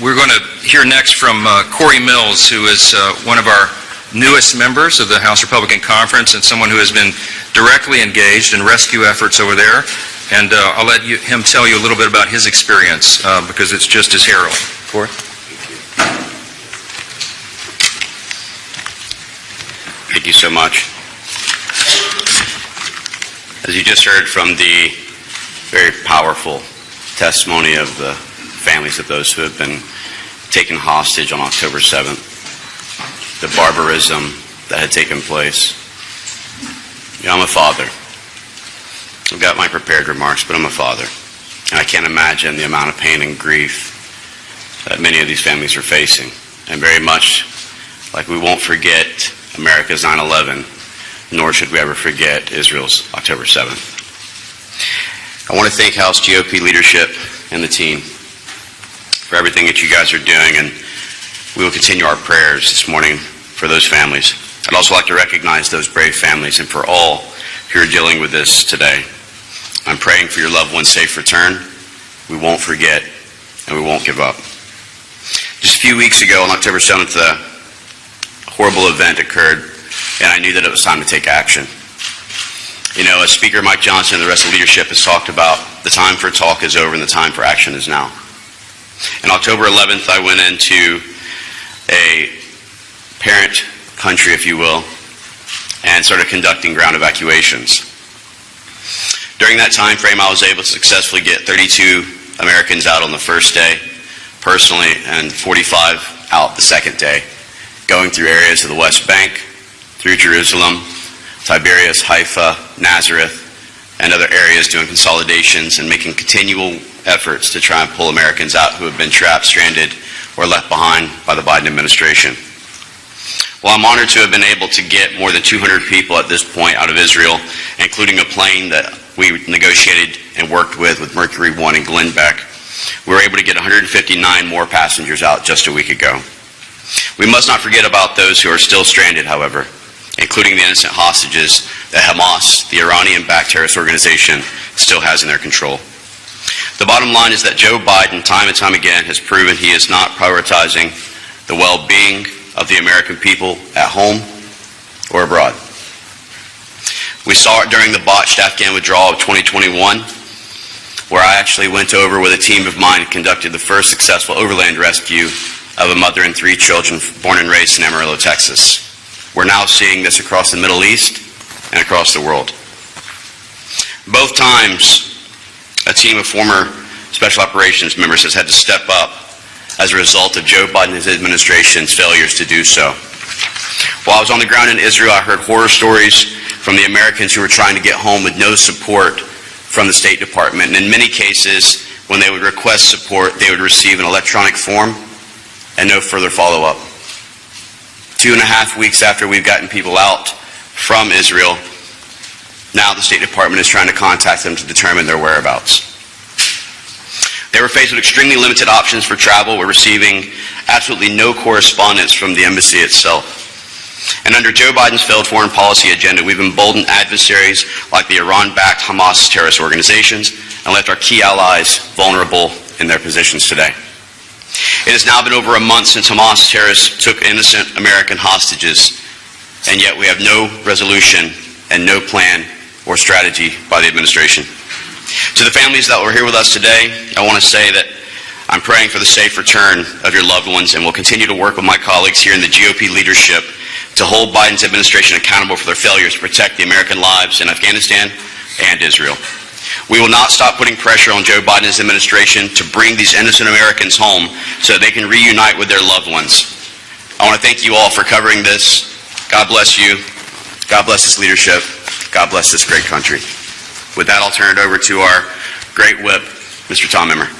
We're going to hear next from Cory Mills, who is one of our newest members of the House Republican Conference and someone who has been directly engaged in rescue efforts over there. And I'll let him tell you a little bit about his experience because it's just as harrowing. Cory? Thank you so much. As you just heard from the very powerful testimony of the families of those who have been taken hostage on October 7th, the barbarism that had taken place. You know, I'm a father. I've got my prepared remarks, but I'm a father. And I can't imagine the amount of pain and grief that many of these families are facing. And very much like we won't forget America's 9/11, nor should we ever forget Israel's October 7th. I want to thank House GOP leadership and the team for everything that you guys are doing, and we will continue our prayers this morning for those families. I'd also like to recognize those brave families and for all who are dealing with this today. I'm praying for your loved one's safe return. We won't forget, and we won't give up. Just a few weeks ago, on October 7th, a horrible event occurred, and I knew that it was time to take action. You know, as Speaker Mike Johnson and the rest of the leadership has talked about, the time for talk is over and the time for action is now. On October 11th, I went into a parent country, if you will, and started conducting ground evacuations. During that time frame, I was able to successfully get 32 Americans out on the first day, personally, and 45 out the second day, going through areas of the West Bank, through Jerusalem, Tiberias, Haifa, Nazareth, and other areas, doing consolidations and making continual efforts to try and pull Americans out who have been trapped, stranded, or left behind by the Biden administration. Well, I'm honored to have been able to get more than 200 people at this point out of Israel, including a plane that we negotiated and worked with Mercury One in Glenbeck. We were able to get 159 more passengers out just a week ago. We must not forget about those who are still stranded, however, including the innocent hostages that Hamas, the Iranian-backed terrorist organization, still has in their control. The bottom line is that Joe Biden, time and time again, has proven he is not prioritizing the well-being of the American people at home or abroad. We saw it during the botched Afghan withdrawal of 2021, where I actually went over with a team of mine and conducted the first successful overland rescue of a mother and 3 children born and raised in Amarillo, Texas. We're now seeing this across the Middle East and across the world. Both times, a team of former Special Operations members has had to step up as a result of Joe Biden's administration's failures to do so. While I was on the ground in Israel, I heard horror stories from the Americans who were trying to get home with no support from the State Department. And in many cases, when they would request support, they would receive an electronic form and no further follow-up. 2.5 weeks after we've gotten people out from Israel, now the State Department is trying to contact them to determine their whereabouts. They were faced with extremely limited options for travel. We're receiving absolutely no correspondence from the embassy itself. And under Joe Biden's failed foreign policy agenda, we've emboldened adversaries like the Iran-backed Hamas terrorist organizations and left our key allies vulnerable in their positions today. It has now been over a month since Hamas terrorists took innocent American hostages, and yet we have no resolution and no plan or strategy by the administration. To the families that were here with us today, I want to say that I'm praying for the safe return of your loved ones, and will continue to work with my colleagues here in the GOP leadership to hold Biden's administration accountable for their failures to protect the American lives in Afghanistan and Israel. We will not stop putting pressure on Joe Biden's administration to bring these innocent Americans home so they can reunite with their loved ones. I want to thank you all for covering this. God bless you. God bless this leadership. God bless this great country. With that, I'll turn it over to our great whip, Mr. Tom Emmer.